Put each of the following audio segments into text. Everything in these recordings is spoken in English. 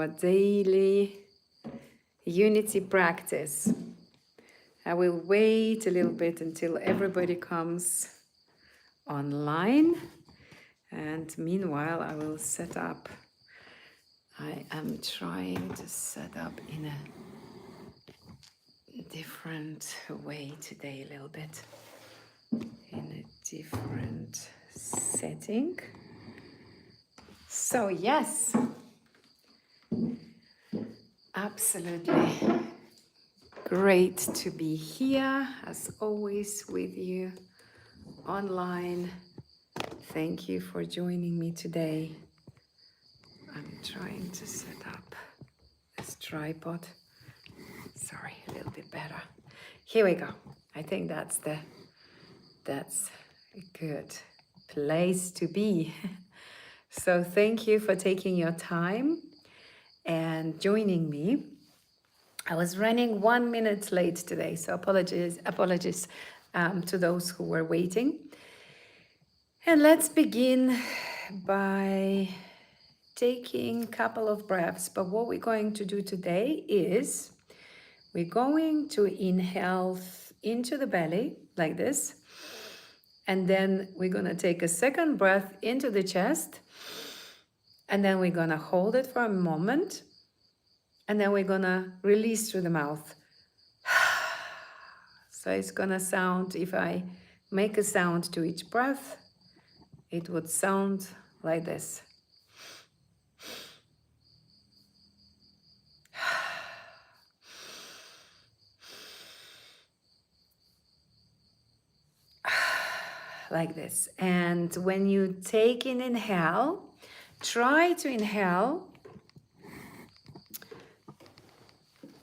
our daily unity practice. I will wait a little bit until everybody comes online, and meanwhile I will set up. I am trying to set up in a different way today, a little bit in a different setting. So yes, absolutely great to be here as always with you online. Thank you for joining me today. I'm trying to set up this tripod. Sorry, a little bit better. Here we go. I think that's a good place to be. So thank you for taking your time and joining me. I was running 1 minute late today, so apologies to those who were waiting. And let's begin by taking a couple of breaths. But what we're going to do today is we're going to inhale into the belly like this. And then we're going to take a second breath into the chest. And then we're going to hold it for a moment. And then we're going to release through the mouth. So it's going to sound, if I make a sound to each breath, it would sound like this. Like this. And when you take an inhale, try to inhale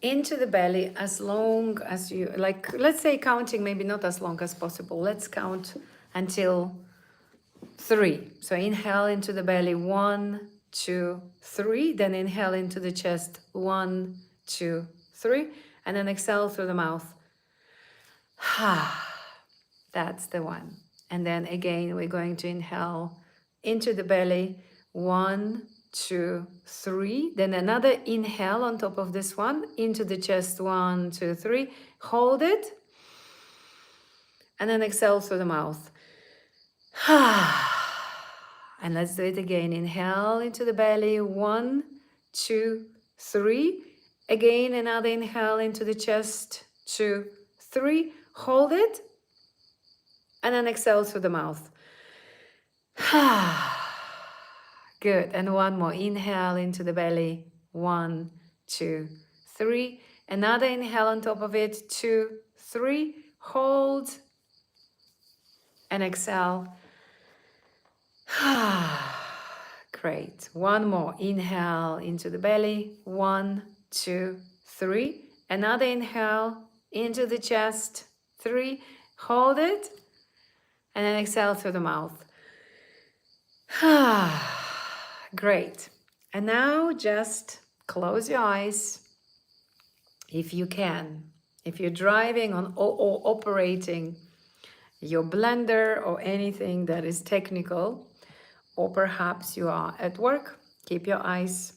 into the belly as long as you like. Let's say counting maybe not as long as possible. Let's count until 3. So inhale into the belly, 1, 2, 3. Then inhale into the chest, 1, 2, 3. And then exhale through the mouth. That's the one. And then again, we're going to inhale into the belly, 1, 2, 3. Then another inhale on top of this one, into the chest, 1, 2, 3. Hold it. And then exhale through the mouth. And let's do it again. Inhale into the belly, 1, 2, 3. Again, another inhale into the chest, 2, 3. Hold it. And then exhale through the mouth. Good. And one more. Inhale into the belly. 1, 2, 3. Another inhale on top of it. 2, 3. Hold. And exhale. Great. One more. Inhale into the belly. 1, 2, 3. Another inhale into the chest. 3. Hold it. And then exhale through the mouth. Great. And now just close your eyes if you can. If you're driving on or operating your blender or anything that is technical, or perhaps you are at work, keep your eyes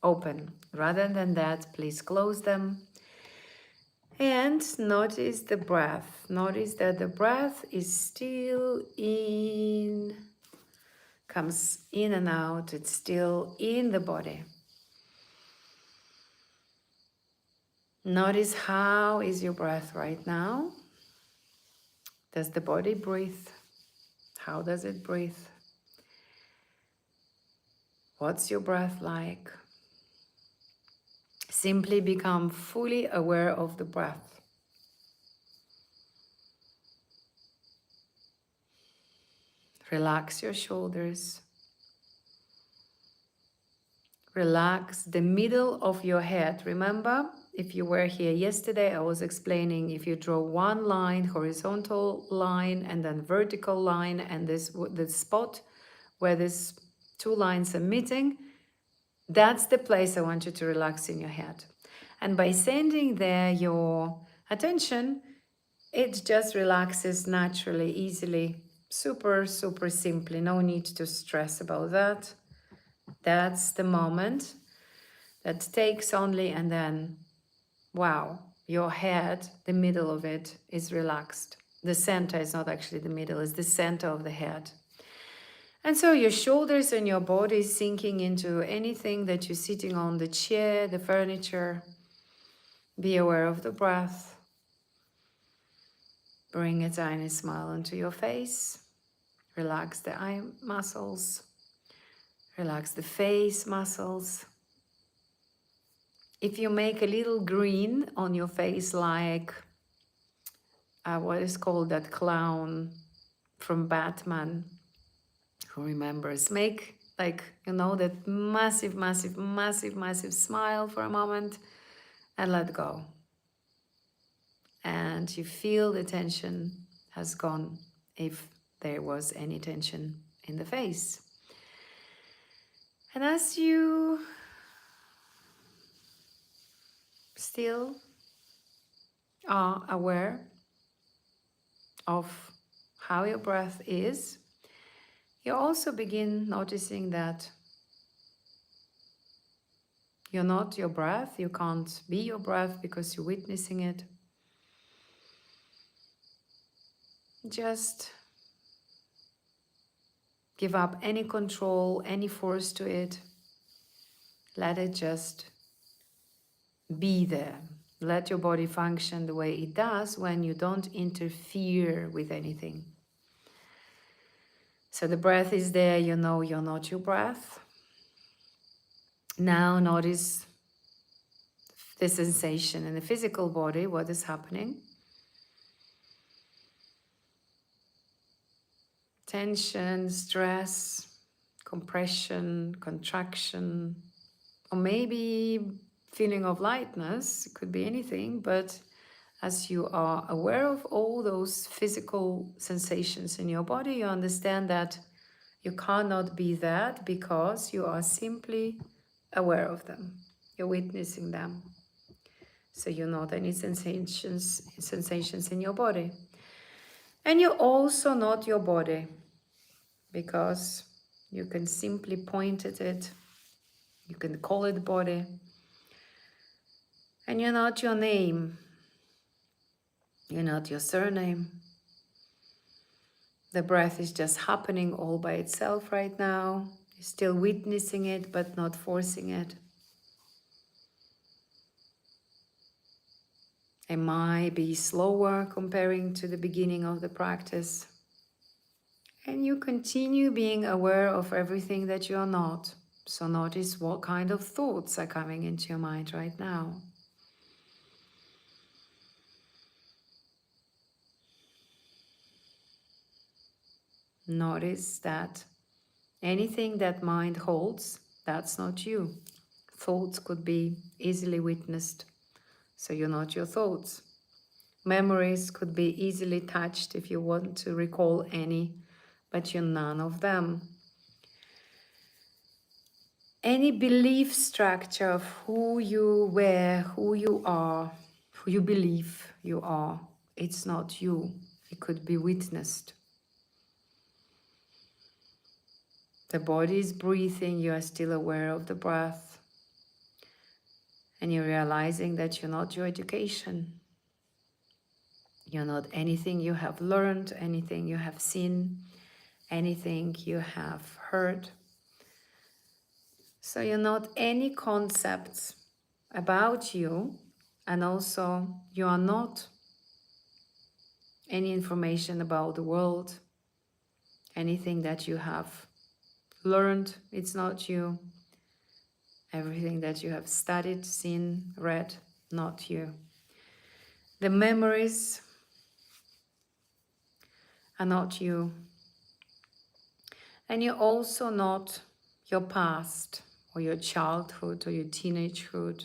open. Rather than that, please close them. And notice the breath. Notice that the breath is still in, comes in and out. It's still in the body. Notice how is your breath right now. Does the body breathe? How does it breathe? What's your breath like? Simply become fully aware of the breath. Relax your shoulders. Relax the middle of your head. Remember, if you were here yesterday, I was explaining if you draw one line, horizontal line, and then vertical line, and this spot where these two lines are meeting, that's the place I want you to relax in your head. And by sending there your attention, it just relaxes naturally, easily, super, super simply. No need to stress about that. That's the moment that takes only, and then, wow, your head, the middle of it is relaxed. The center is not actually the middle, it's the center of the head. And so your shoulders and your body sinking into anything that you're sitting on, the chair, the furniture. Be aware of the breath. Bring a tiny smile onto your face. Relax the eye muscles. Relax the face muscles. If you make a little green on your face, like what is called that clown from Batman, who remembers, make like, you know, that massive, massive, massive, massive smile for a moment and let go. And you feel the tension has gone, if there was any tension in the face. And as you still are aware of how your breath is, you also begin noticing that you're not your breath, you can't be your breath because you're witnessing it. Just give up any control, any force to it. Let it just be there. Let your body function the way it does when you don't interfere with anything. So the breath is there, you know you're not your breath. Now notice the sensation in the physical body, what is happening. Tension, stress, compression, contraction, or maybe feeling of lightness. It could be anything, but as you are aware of all those physical sensations in your body, you understand that you cannot be that because you are simply aware of them. You're witnessing them. So you're not any sensations in your body. And you're also not your body, because you can simply point at it. You can call it body. And you're not your name. You're not your surname. The breath is just happening all by itself right now. You're still witnessing it, but not forcing it. It might be slower comparing to the beginning of the practice. And you continue being aware of everything that you are not. So notice what kind of thoughts are coming into your mind right now. Notice that anything that mind holds, that's not you. Thoughts could be easily witnessed, so you're not your thoughts. Memories could be easily touched if you want to recall any, but you're none of them. Any belief structure of who you were, who you are, who you believe you are, it's not you. It could be witnessed. The body is breathing, you are still aware of the breath. And you're realizing that you're not your education. You're not anything you have learned, anything you have seen, anything you have heard. So you're not any concepts about you, and also you are not any information about the world, anything that you have learned, it's not you. Everything that you have studied, seen, read, not you. The memories are not you. And you're also not your past or your childhood or your teenagehood.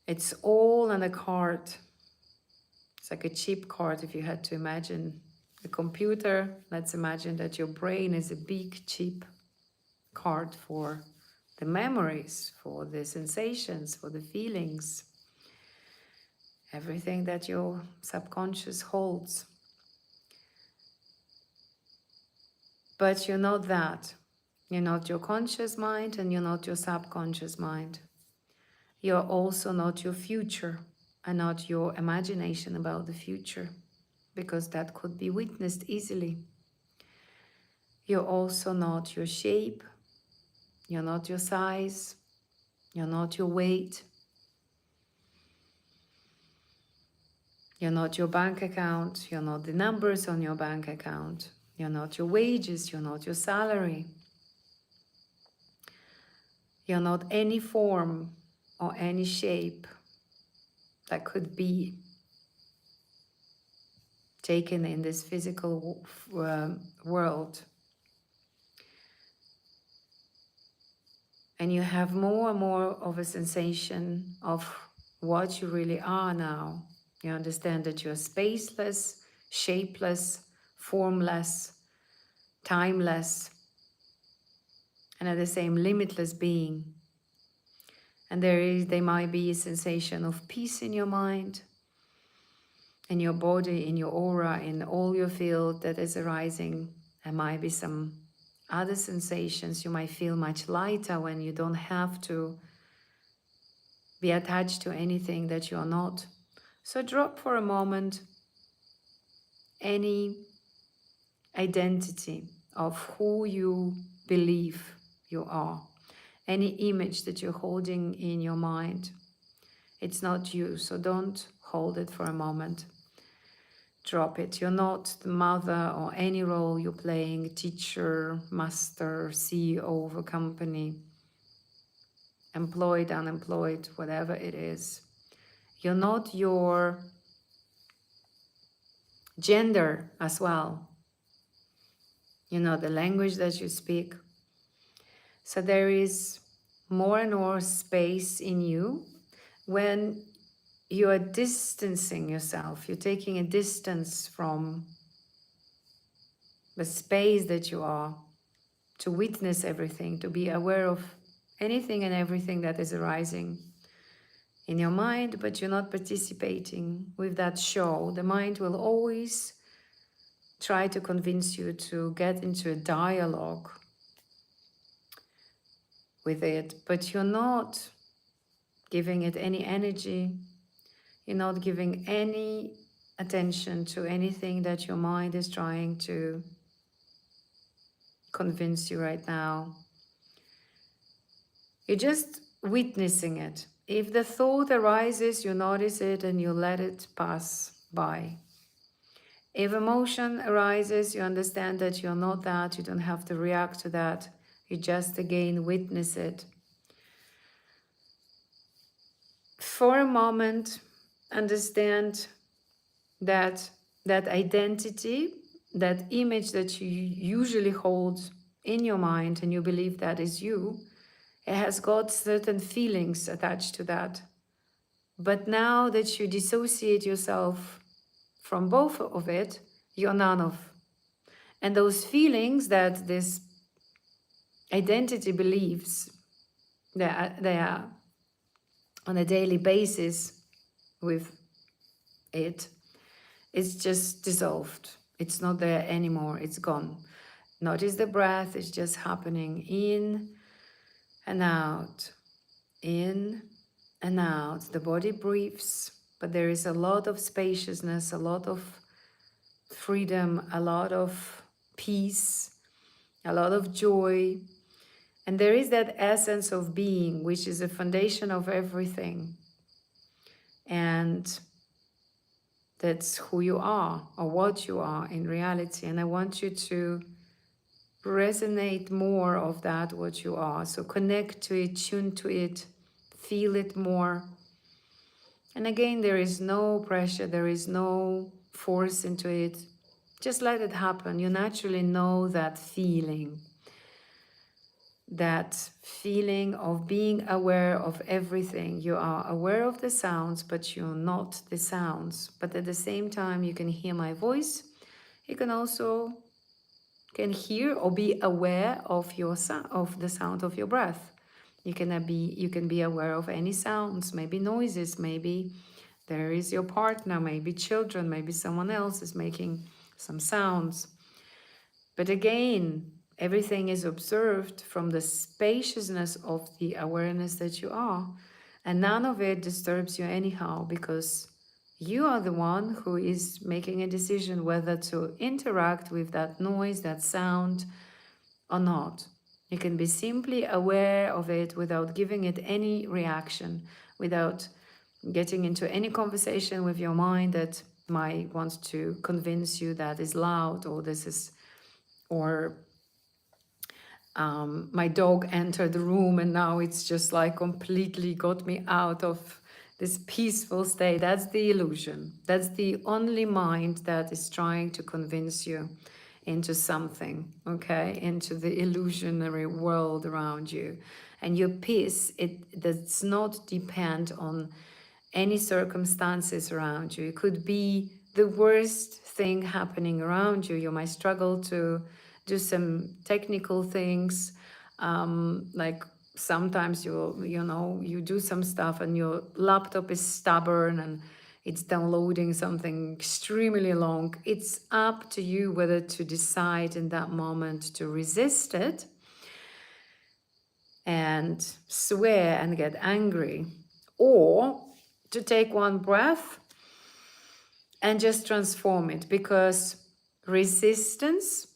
It's all on a card. It's like a chip card if you had to imagine a computer. Let's imagine that your brain is a big chip card for the memories, for the sensations, for the feelings. Everything that your subconscious holds. But you're not that. You're not your conscious mind and you're not your subconscious mind. You're also not your future and not your imagination about the future, because that could be witnessed easily. You're also not your shape, you're not your size, you're not your weight, you're not your bank account, you're not the numbers on your bank account, you're not your wages, you're not your salary, you're not any form or any shape that could be taken in this physical world. And you have more and more of a sensation of what you really are now. You understand that you're spaceless, shapeless, formless, timeless, and at the same limitless being. And there might be a sensation of peace in your mind, in your body, in your aura, in all your field that is arising. There might be some other sensations. You might feel much lighter when you don't have to be attached to anything that you're not. So drop for a moment any identity of who you believe you are, any image that you're holding in your mind. It's not you, so don't hold it for a moment. Drop it. You're not the mother or any role you're playing, teacher, master, CEO of a company, employed, unemployed, whatever it is. You're not your gender as well. You know, the language that you speak. So there is more and more space in you when you are distancing yourself. You're taking a distance from the space that you are, to witness everything, to be aware of anything and everything that is arising in your mind, but you're not participating with that show. The mind will always try to convince you to get into a dialogue with it, but you're not giving it any energy. You're not giving any attention to anything that your mind is trying to convince you right now. You're just witnessing it. If the thought arises, you notice it and you let it pass by. If emotion arises, you understand that you're not that, you don't have to react to that. You just again witness it. For a moment, understand that that identity, that image that you usually hold in your mind and you believe that is you, it has got certain feelings attached to that. But now that you dissociate yourself from both of it, you're none of. And those feelings that this identity believes that they are on a daily basis with it, it's just dissolved. It's not there anymore. It's gone. Notice the breath is just happening in and out, in and out. The body breathes, but there is a lot of spaciousness, a lot of freedom, a lot of peace, a lot of joy. And there is that essence of being, which is the foundation of everything. And that's who you are, or what you are in reality. And I want you to resonate more of that, what you are. So connect to it, tune to it, feel it more. And again, there is no pressure, there is no force into it. Just let it happen. You naturally know that feeling of being aware of everything. You are aware of the sounds, but you're not the sounds. But at the same time, you can hear my voice. You can also hear or be aware of of the sound of your breath. You can be aware of any sounds, maybe noises, maybe there is your partner, maybe children, maybe someone else is making some sounds. But again, Everything is observed from the spaciousness of the awareness that you are. And none of it disturbs you anyhow, because you are the one who is making a decision whether to interact with that noise, that sound, or not. You can be simply aware of it without giving it any reaction, without getting into any conversation with your mind that might want to convince you that is loud, or this is, or my dog entered the room and now it's just like completely got me out of this peaceful state. That's the illusion. That's the only mind that is trying to convince you into something, okay, into the illusionary world around you. And your peace, it does not depend on any circumstances around you. It could be the worst thing happening around you. You might struggle to do some technical things, like sometimes you do some stuff and your laptop is stubborn and it's downloading something extremely long. It's up to you whether to decide in that moment to resist it and swear and get angry, or to take one breath and just transform it, because resistance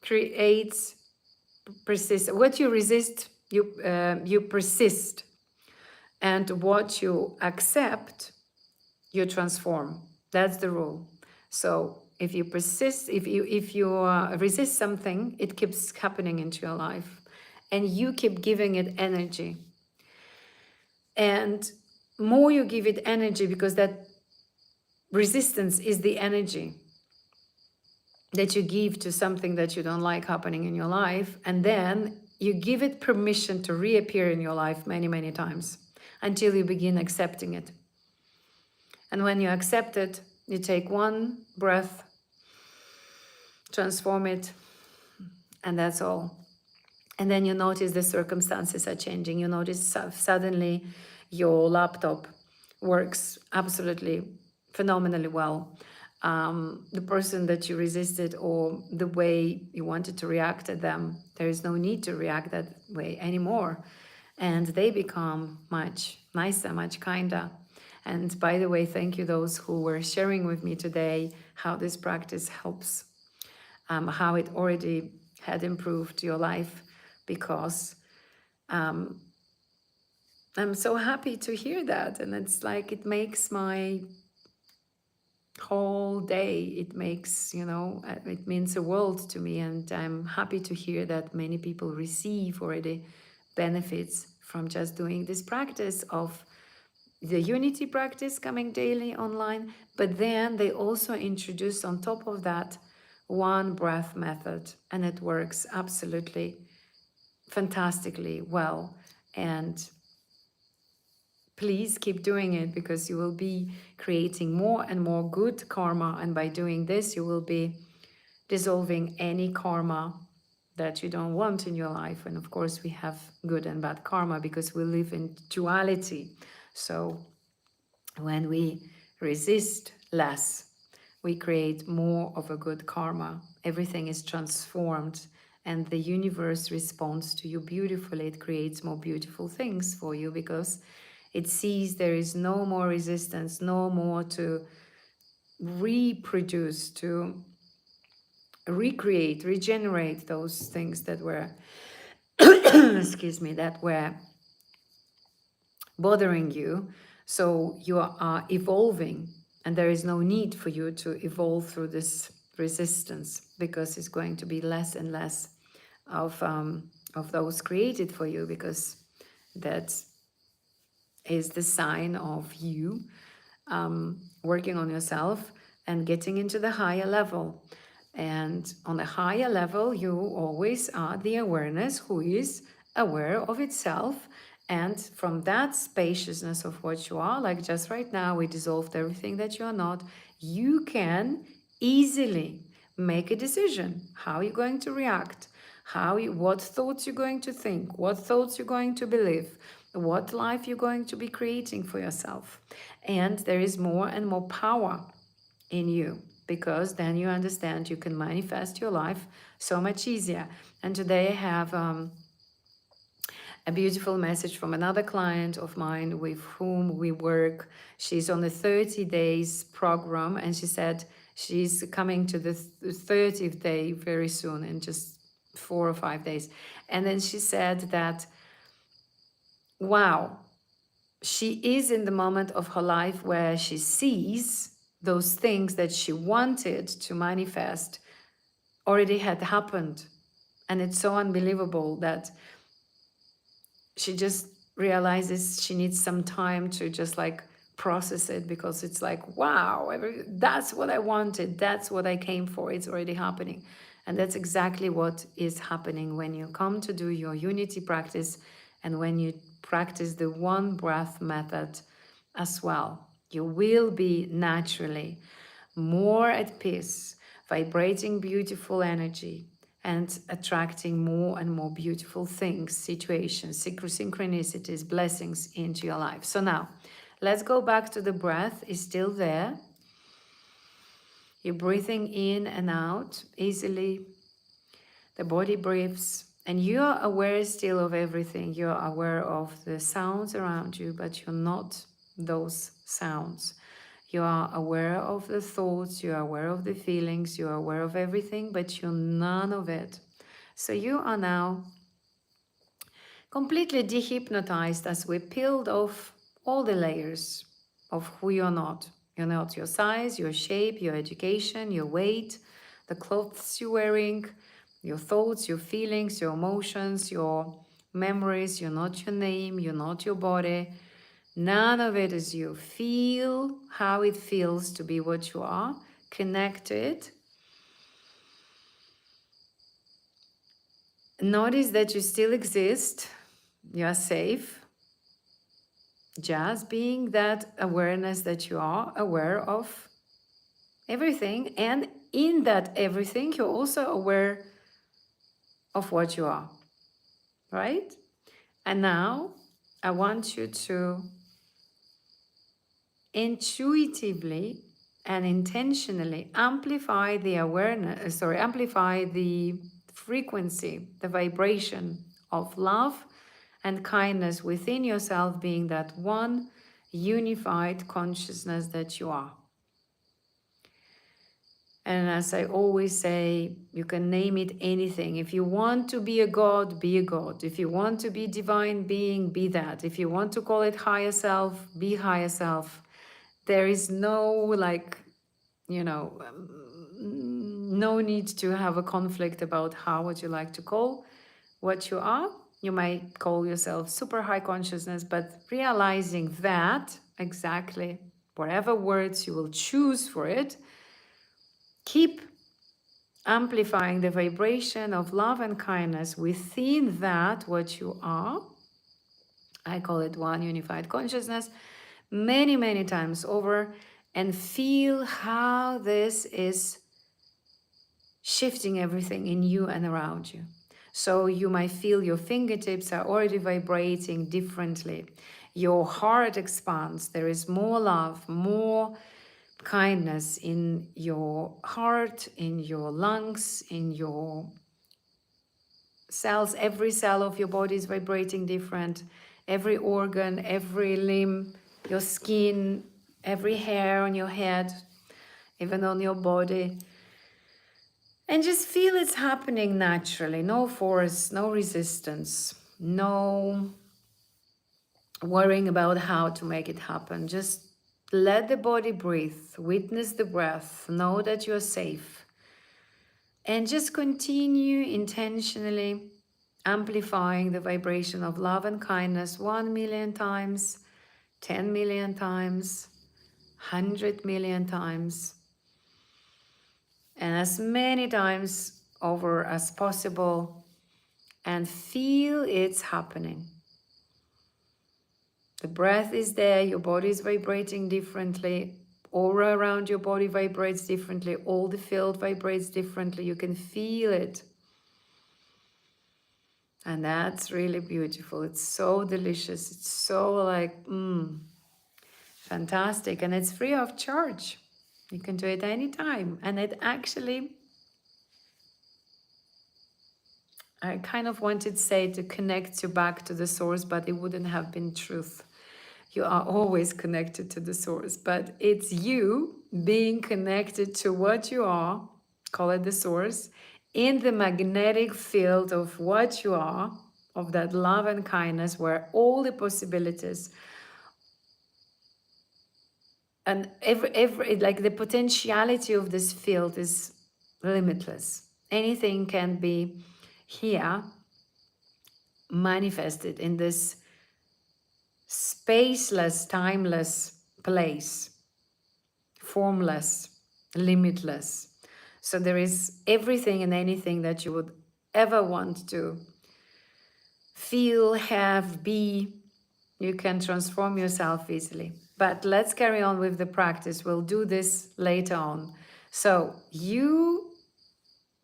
creates persist. What you resist, you persist, and what you accept, you transform. That's the rule. So if you persist, if you resist something, it keeps happening into your life, and you keep giving it energy. And more you give it energy, because that resistance is the energy that you give to something that you don't like happening in your life, and then you give it permission to reappear in your life many, many times until you begin accepting it. And when you accept it, you take one breath, transform it, and that's all. And then you notice the circumstances are changing. You notice suddenly your laptop works absolutely phenomenally well. The person that you resisted, or the way you wanted to react at them, there is no need to react that way anymore. And they become much nicer, much kinder. And by the way, thank you those who were sharing with me today how this practice helps, how it already had improved your life, because I'm so happy to hear that. And it's like, it makes my whole day, it makes, it means the world to me. And I'm happy to hear that many people receive already benefits from just doing this practice of the unity practice coming daily online. But then they also introduce on top of that one breath method, and it works absolutely fantastically well. And please keep doing it, because you will be creating more and more good karma. And by doing this, you will be dissolving any karma that you don't want in your life. And of course, we have good and bad karma because we live in duality. So when we resist less, we create more of a good karma. Everything is transformed, and the universe responds to you beautifully. It creates more beautiful things for you, because it sees there is no more resistance, no more to reproduce, to recreate, regenerate those things that were, excuse me, that were bothering you. So you are evolving, and there is no need for you to evolve through this resistance, because it's going to be less and less of those created for you, because that is the sign of you working on yourself and getting into the higher level. And on the higher level, you always are the awareness who is aware of itself. And from that spaciousness of what you are, like just right now, we dissolved everything that you are not, you can easily make a decision. How you're going to react, what thoughts you're going to think, what thoughts you're going to believe, what life you're going to be creating for yourself. And there is more and more power in you. because then you understand you can manifest your life so much easier. And today I have a beautiful message from another client of mine with whom we work. She's on the 30 days program, and she said she's coming to the 30th day very soon, in just 4 or 5 days. And then she said that, wow, she is in the moment of her life where she sees those things that she wanted to manifest already had happened. And it's so unbelievable that she just realizes she needs some time to just like process it, because it's like, wow, that's what I wanted. That's what I came for. It's already happening. And that's exactly what is happening when you come to do your unity practice and when you practice the one breath method as well. You will be naturally more at peace, vibrating beautiful energy, and attracting more and more beautiful things, situations, synchronicities, blessings into your life. So now, let's go back to the breath. It's still there. You're breathing in and out easily. The body breathes, and you're aware still of everything. You're aware of the sounds around you, but you're not those sounds. You are aware of the thoughts, you are aware of the feelings, you are aware of everything, but you're none of it. So you are now completely dehypnotized as we peeled off all the layers of who you're not. You're not your size, your shape, your education, your weight, the clothes you're wearing, your thoughts, your feelings, your emotions, your memories. You're not your name, you're not your body. None of it is you. Feel how it feels to be what you are. Connect to it. Notice that you still exist. You are safe. Just being that awareness that you are aware of everything. And in that everything, you're also aware of what you are. Right? And now I want you to intuitively and intentionally amplify the awareness, amplify the frequency, the vibration of love and kindness within yourself, being that one unified consciousness that you are. And as I always say, you can name it anything. If you want to be a god, be a god. If you want to be divine being, be that. If you want to call it higher self, be higher self. There is no like, no need to have a conflict about how would you like to call what you are. You might call yourself super high consciousness, but realizing that exactly whatever words you will choose for it, keep amplifying the vibration of love and kindness within that what you are. I call it one unified consciousness, many, many times over, and feel how this is shifting everything in you and around you. So you might feel your fingertips are already vibrating differently. Your heart expands. There is more love, more kindness in your heart, in your lungs, in your cells. Every cell of your body is vibrating different. Every organ, every limb, your skin, every hair on your head, even on your body. And just feel it's happening naturally. No force, no resistance, no worrying about how to make it happen. Just let the body breathe, witness the breath, know that you're safe. And just continue intentionally amplifying the vibration of love and kindness 1 million times, 10 million times, 100 million times, and as many times over as possible, and feel it's happening. The breath is there, your body is vibrating differently, aura around your body vibrates differently, all the field vibrates differently, you can feel it. And that's really beautiful. It's so delicious. It's so like, fantastic. And it's free of charge. You can do it anytime. And it actually, I kind of wanted to say to connect you back to the source, but it wouldn't have been truth. You are always connected to the source, but it's you being connected to what you are, call it the source, in the magnetic field of what you are, of that love and kindness, where all the possibilities and every like the potentiality of this field is limitless. Anything can be here manifested in this spaceless, timeless place, formless, limitless. So there is everything and anything that you would ever want to feel, have, be. You can transform yourself easily. But let's carry on with the practice. We'll do this later on. So you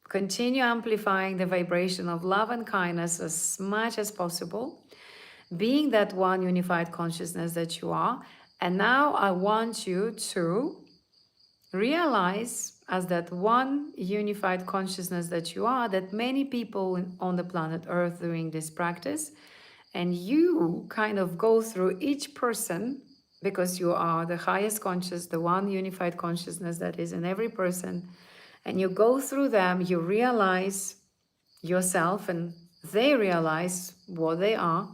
continue amplifying the vibration of love and kindness as much as possible, being that one unified consciousness that you are. And now I want you to realize, as that one unified consciousness that you are, that many people on the planet Earth doing this practice, and you kind of go through each person, because you are the highest conscious, the one unified consciousness that is in every person, and you go through them, you realize yourself and they realize what they are.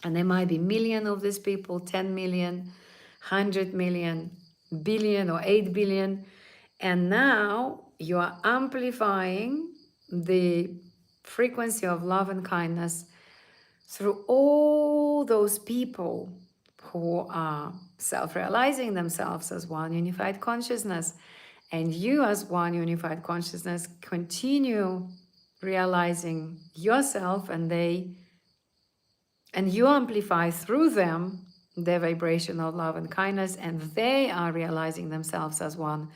And there might be million of these people, 10 million, 100 million, billion or 8 billion. And now you are amplifying the frequency of love and kindness through all those people who are self-realizing themselves as one unified consciousness. And you as one unified consciousness continue realizing yourself, and you amplify through them their vibration of love and kindness, and they are realizing themselves as one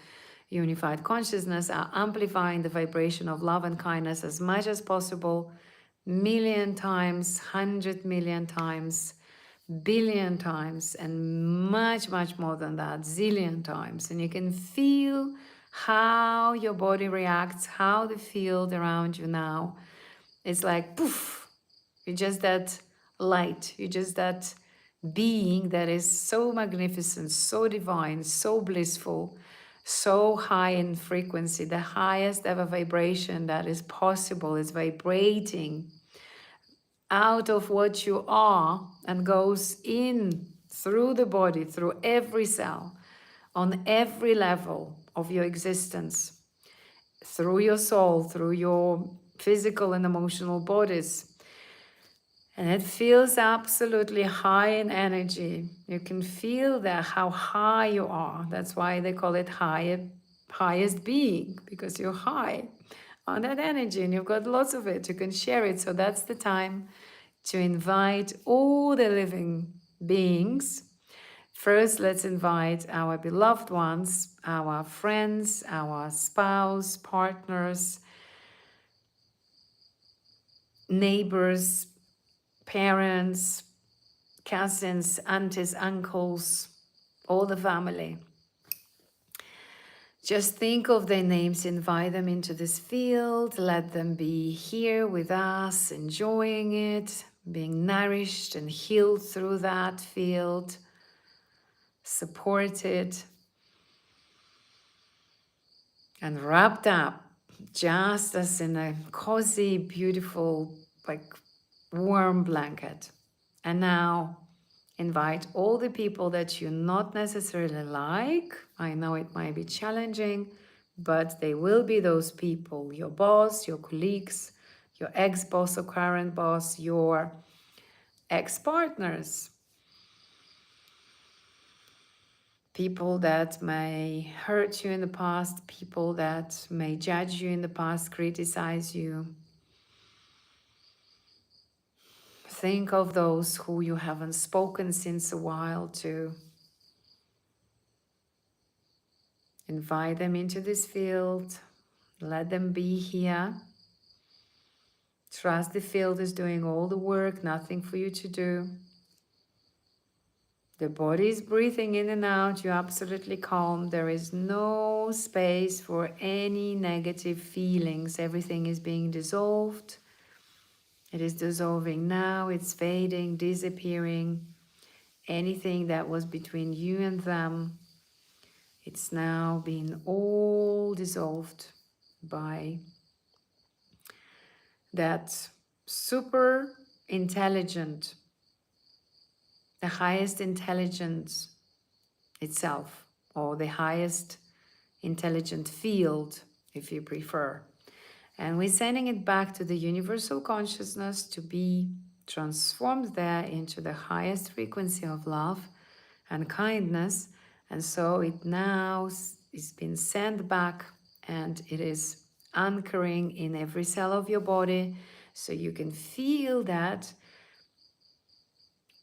unified consciousness, are amplifying the vibration of love and kindness as much as possible, million times, 100 million times, billion times, and much, much more than that, zillion times. And you can feel how your body reacts, how the field around you now is like poof. You're just that light, you're just that being that is so magnificent, so divine, so blissful, so high in frequency. The highest ever vibration that is possible is vibrating out of what you are and goes in through the body, through every cell, on every level of your existence, through your soul, through your physical and emotional bodies. And it feels absolutely high in energy. You can feel that how high you are. That's why they call it highest being, because you're high on that energy and you've got lots of it. You can share it. So that's the time to invite all the living beings. First, let's invite our beloved ones, our friends, our spouse, partners, neighbors, parents, cousins, aunties, uncles, all the family. Just think of their names, invite them into this field, let them be here with us, enjoying it, being nourished and healed through that field, supported and wrapped up just as in a cozy, beautiful, like warm blanket. And now invite all the people that you not necessarily like. I know it might be challenging, but they will be those people, your boss, your colleagues, your ex-boss or current boss, your ex-partners, people that may hurt you in the past, people that may judge you in the past, criticize you. Think of those who you haven't spoken since a while to. Invite them into this field. Let them be here. Trust the field is doing all the work, nothing for you to do. The body is breathing in and out. You're absolutely calm. There is no space for any negative feelings. Everything is being dissolved. It is dissolving now. It's fading, disappearing. Anything that was between you and them, it's now being all dissolved by that super intelligent, the highest intelligence itself, or the highest intelligent field, if you prefer. And we're sending it back to the universal consciousness to be transformed there into the highest frequency of love and kindness. And so it now is being sent back, and it is anchoring in every cell of your body, so you can feel that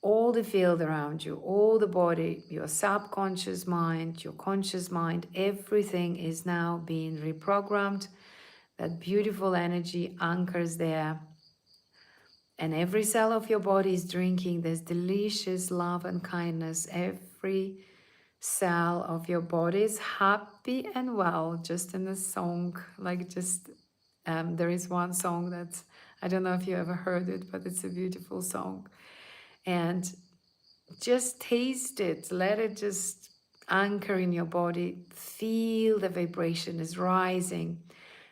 all the field around you, all the body, your subconscious mind, your conscious mind, everything is now being reprogrammed. That beautiful energy anchors there. And every cell of your body is drinking this delicious love and kindness. Every cell of your body is happy and well, just in a song, like just, there is one song that, I don't know if you ever heard it, but it's a beautiful song. And just taste it, let it just anchor in your body. Feel the vibration is rising.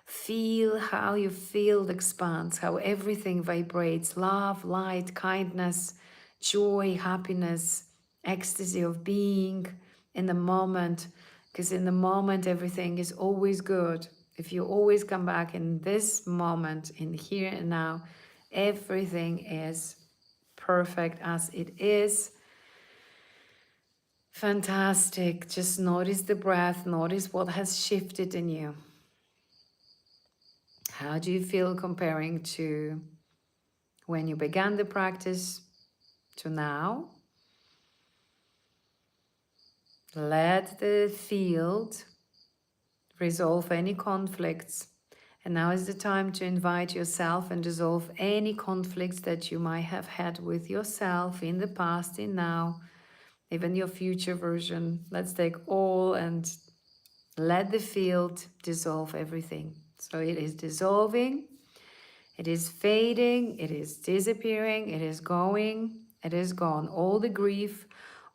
Feel how your field expands, how everything vibrates. Love, light, kindness, joy, happiness, ecstasy of being in the moment. Because in the moment, everything is always good. If you always come back in this moment, in here and now, everything is perfect as it is. Fantastic. Just notice the breath, notice what has shifted in you. How do you feel comparing to when you began the practice to now? Let the field resolve any conflicts. And now is the time to invite yourself and dissolve any conflicts that you might have had with yourself in the past, in now, even your future version. Let's take all and let the field dissolve everything. So it is dissolving, it is fading, it is disappearing, it is going, it is gone. All the grief,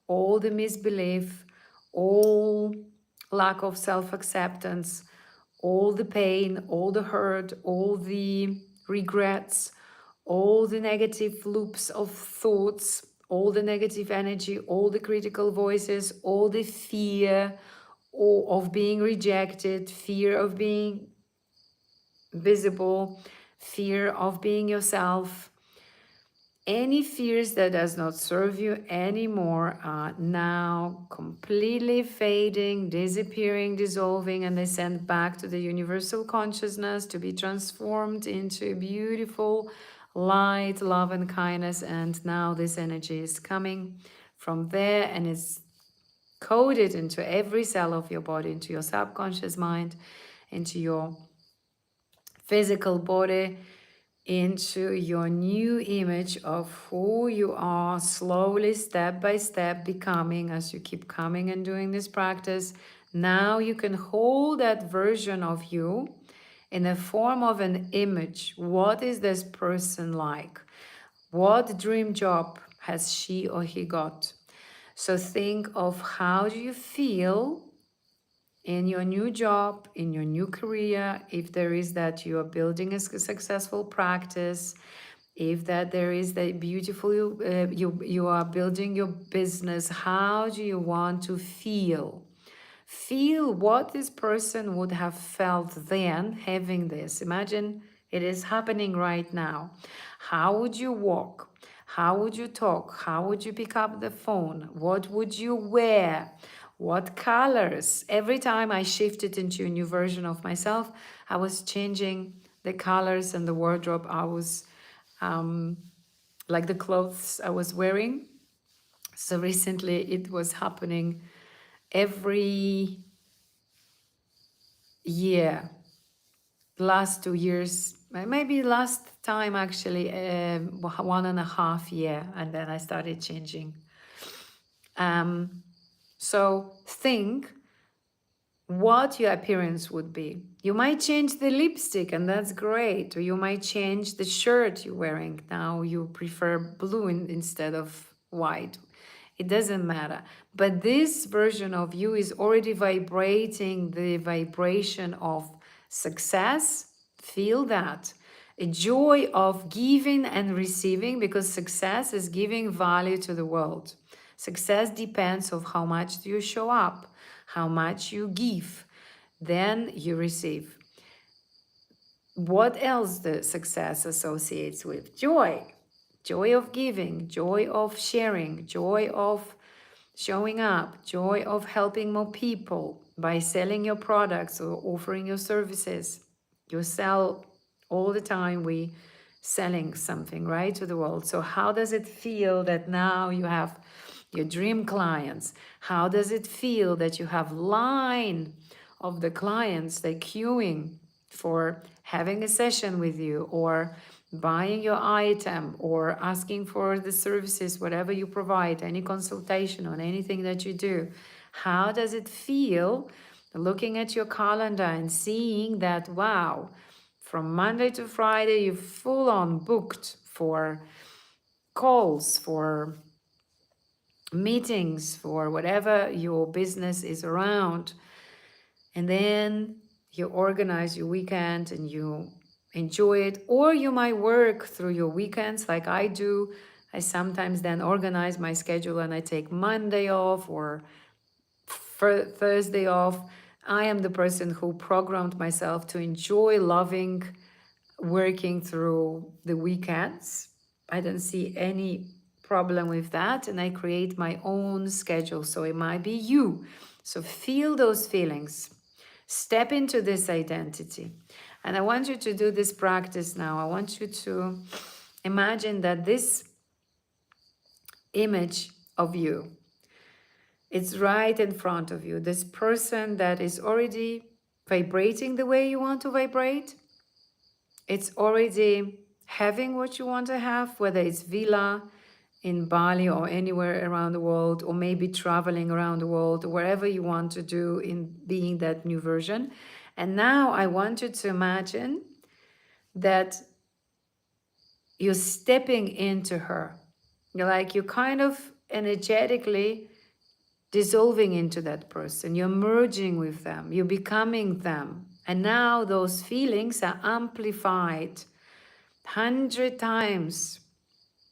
all the misbelief, all lack of self-acceptance, all the pain, all the hurt, all the regrets, all the negative loops of thoughts, all the negative energy, all the critical voices, all the fear of being rejected, fear of being visible, fear of being yourself. Any fears that does not serve you anymore are now completely fading, disappearing, dissolving, and they send back to the universal consciousness to be transformed into beautiful light, love, and kindness. And now this energy is coming from there and is coded into every cell of your body, into your subconscious mind, into your physical body, into your new image of who you are, slowly, step by step, becoming as you keep coming and doing this practice. Now you can hold that version of you in the form of an image. What is this person like? What dream job has she or he got? So think of how do you feel in your new job, in your new career, if there is that you are building a successful practice, if that there is that beautiful, you are building your business, how do you want to feel? Feel what this person would have felt then having this. Imagine it is happening right now. How would you walk? How would you talk? How would you pick up the phone? What would you wear? What colors? Every time I shifted into a new version of myself, I was changing the colors and the wardrobe. I was like the clothes I was wearing. So recently it was happening every year. Last 2 years, maybe last time actually 1.5 years, and then I started changing So think what your appearance would be. You might change the lipstick, and that's great. Or you might change the shirt you're wearing. Now you prefer blue instead of white. It doesn't matter. But this version of you is already vibrating the vibration of success. Feel that. A joy of giving and receiving, because success is giving value to the world. Success depends on how much you show up, how much you give, then you receive. What else the success associates with? Joy. Joy of giving, joy of sharing, joy of showing up, joy of helping more people by selling your products or offering your services. You sell all the time, we selling something, right, to the world. So how does it feel that now you have your dream clients? How does it feel that you have line of the clients they queuing for having a session with you, or buying your item, or asking for the services, whatever you provide, any consultation on anything that you do? How does it feel looking at your calendar and seeing that, wow, from Monday to Friday, you're full on booked for calls, for meetings, for whatever your business is around. And then you organize your weekend and you enjoy it. Or you might work through your weekends like I do. I sometimes then organize my schedule and I take Monday off or Thursday off. I am the person who programmed myself to enjoy loving working through the weekends. I don't see any problem with that, and I create my own schedule, so it might be you. So feel those feelings, step into this identity, and I want you to do this practice now. I want you to imagine that this image of you, it's right in front of you, this person that is already vibrating the way you want to vibrate. It's already having what you want to have, whether it's villa in Bali or anywhere around the world, or maybe traveling around the world, or wherever you want to do in being that new version. And now I want you to imagine that you're stepping into her. You're kind of energetically dissolving into that person. You're merging with them. You're becoming them. And now those feelings are amplified 100 times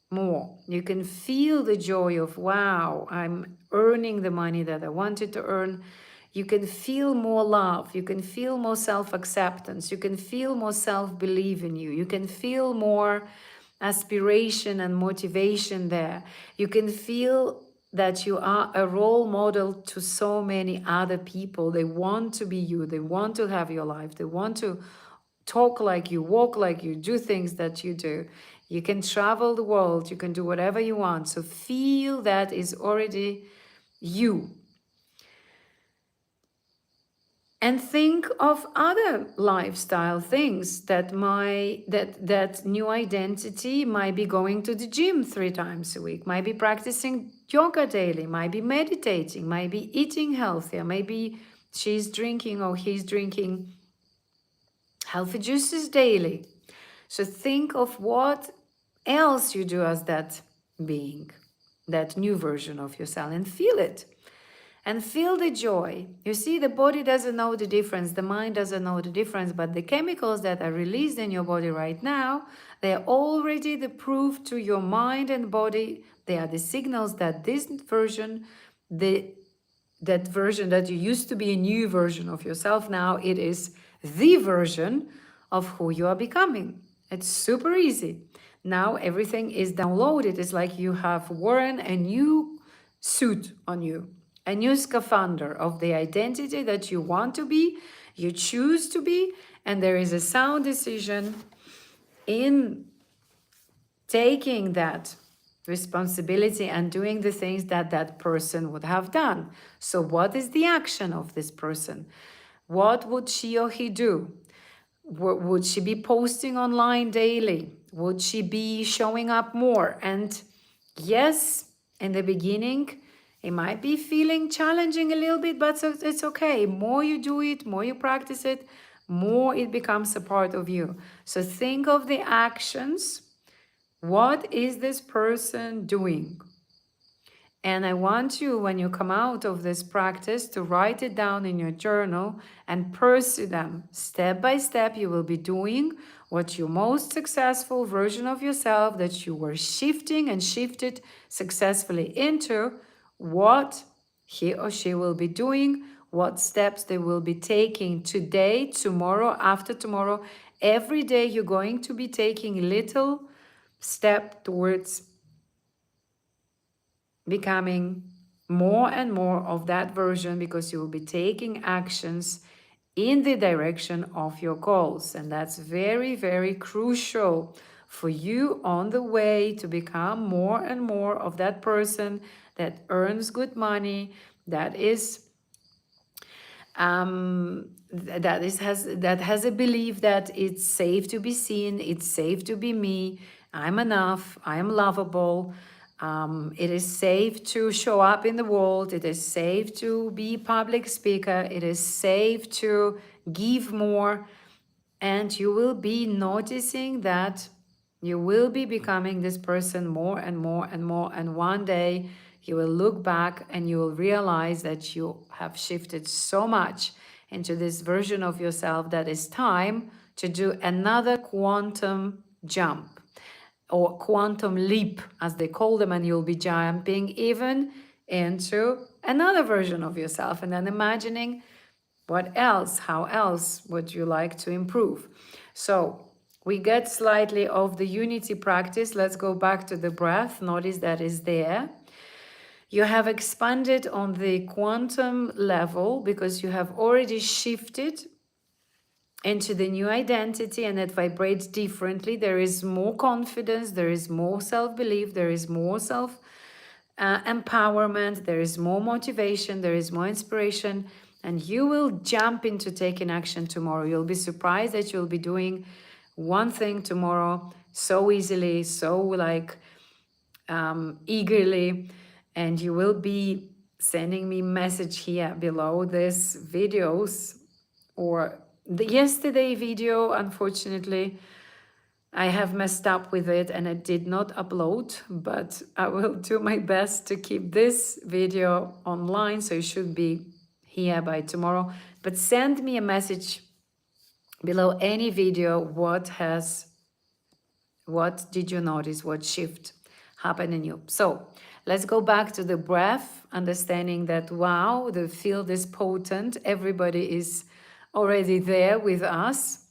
more. You can feel the joy of, wow, I'm earning the money that I wanted to earn. You can feel more love. You can feel more self-acceptance. You can feel more self-belief in you. You can feel more aspiration and motivation there. You can feel that you are a role model to so many other people. They want to be you. They want to have your life. They want to talk like you, walk like you, do things that you do. You can travel the world. You can do whatever you want. So feel that is already you. And think of other lifestyle things that that new identity might be going to the gym 3 times a week, might be practicing yoga daily, might be meditating, might be eating healthier, maybe she's drinking or he's drinking healthy juices daily. So think of what else you do as that being, that new version of yourself, and feel it. And feel the joy. You see, the body doesn't know the difference, the mind doesn't know the difference, but the chemicals that are released in your body right now, they are already the proof to your mind and body. They are the signals that this version, that version that you used to be a new version of yourself, now it is the version of who you are becoming. It's super easy. Now everything is downloaded. It's like you have worn a new suit on you, a new scaphandre of the identity that you want to be, you choose to be, and there is a sound decision in taking that responsibility and doing the things that that person would have done. So what is the action of this person? What would she or he do? Would she be posting online daily? Would she be showing up more? And yes, in the beginning, It might be feeling challenging a little bit, but it's okay. More you do it, more you practice it, more it becomes a part of you. So think of the actions. What is this person doing? And I want you, when you come out of this practice, to write it down in your journal and pursue them. Step by step, you will be doing what your most successful version of yourself that you were shifting and shifted successfully into, what he or she will be doing, what steps they will be taking today, tomorrow, after tomorrow. Every day you're going to be taking a little step towards becoming more and more of that version, because you will be taking actions in the direction of your goals. And that's very, very crucial for you on the way to become more and more of that person that earns good money, that has a belief that it's safe to be seen, it's safe to be me, I'm enough, I am lovable. It is safe to show up in the world. It is safe to be public speaker. It is safe to give more. And you will be noticing that you will be becoming this person more and more and more. And one day you will look back and you will realize that you have shifted so much into this version of yourself that it's time to do another quantum jump, or quantum leap, as they call them, and you'll be jumping even into another version of yourself, and then imagining what else, how else would you like to improve. So we get slightly off the unity practice. Let's go back to the breath. Notice that is there. You have expanded on the quantum level because you have already shifted into the new identity, and it vibrates differently. There is more confidence, there is more self-belief, there is more empowerment, there is more motivation, there is more inspiration, and you will jump into taking action tomorrow. You'll be surprised that you'll be doing one thing tomorrow so easily, so eagerly, and you will be sending me message here below this videos, or the yesterday video. Unfortunately, I have messed up with it and I did not upload, but I will do my best to keep this video online, so it should be here by tomorrow. But send me a message below any video. What did you notice? What shift happened in you? So let's go back to the breath, understanding that, wow, the field is potent. Everybody is already there with us,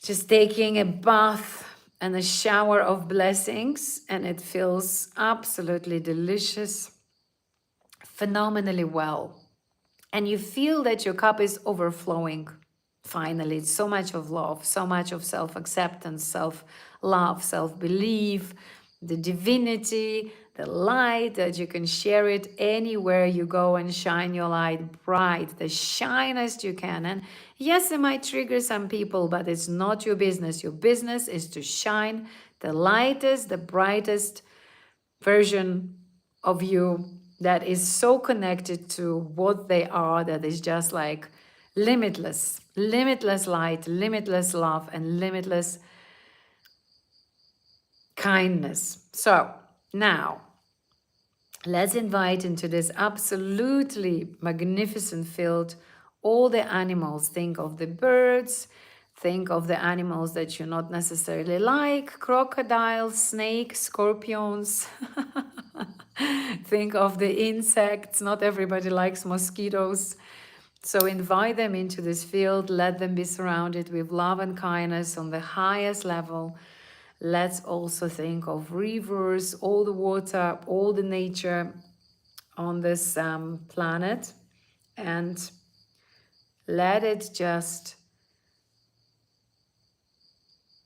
just taking a bath and a shower of blessings, and it feels absolutely delicious, phenomenally well. And you feel that your cup is overflowing. Finally, it's so much of love, so much of self-acceptance, self-love, self-belief, the divinity, the light, that you can share it anywhere you go and shine your light bright, the shinest you can. And yes, it might trigger some people, but it's not your business. Your business is to shine the lightest, the brightest version of you that is so connected to what they are, that is just like limitless, limitless light, limitless love, and limitless kindness. So now let's invite into this absolutely magnificent field all the animals. Think of the birds, think of the animals that you not necessarily like, crocodiles, snakes, scorpions. Think of the insects. Not everybody likes mosquitoes. So invite them into this field, let them be surrounded with love and kindness on the highest level. Let's also think of rivers, all the water, all the nature on this planet, and let it just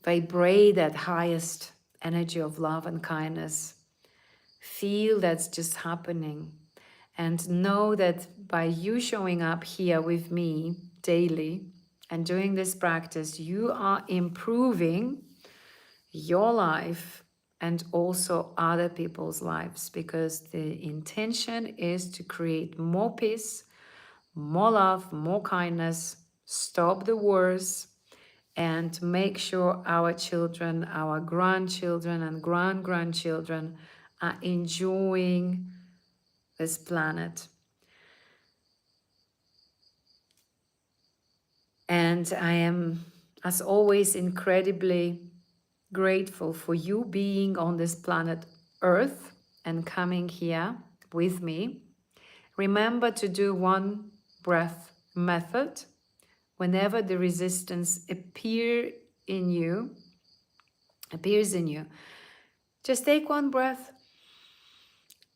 vibrate that highest energy of love and kindness. Feel that's just happening. And know that by you showing up here with me daily and doing this practice, you are improving your life and also other people's lives, because the intention is to create more peace, more love, more kindness, stop the wars, and make sure our children, our grandchildren, and grandchildren are enjoying this planet. And I am, as always, incredibly grateful for you being on this planet Earth and coming here with me. Remember to do one breath method whenever the resistance appears in you. Just take one breath.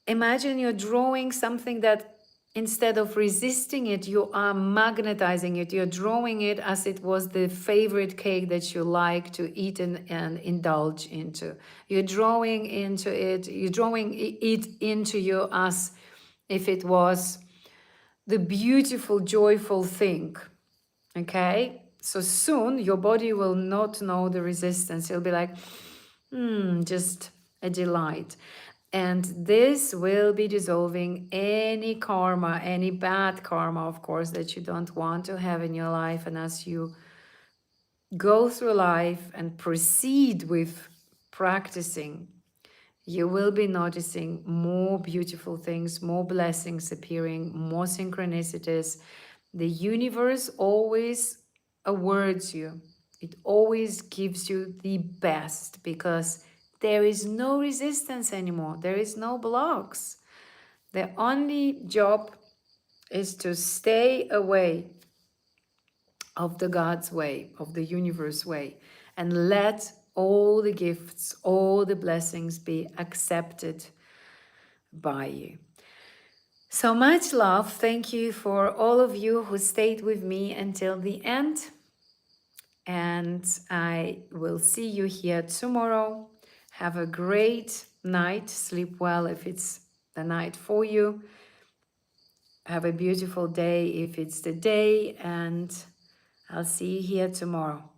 Imagine you're drawing something that, instead of resisting it, you are magnetizing it. You're drawing it as it was the favorite cake that you like to eat and indulge into. You're drawing into it. You're drawing it into you as if it was the beautiful, joyful thing. Okay? So soon your body will not know the resistance. It'll be like, just a delight. And this will be dissolving any karma, any bad karma, of course, that you don't want to have in your life. And as you go through life and proceed with practicing, you will be noticing more beautiful things, more blessings appearing, more synchronicities. The universe always awards you. It always gives you the best, because there is no resistance anymore. There is no blocks. The only job is to stay away of the God's way, of the universe way, and let all the gifts, all the blessings be accepted by you. So much love. Thank you for all of you who stayed with me until the end. And I will see you here tomorrow. Have a great night. Sleep well if it's the night for you. Have a beautiful day if it's the day. And I'll see you here tomorrow.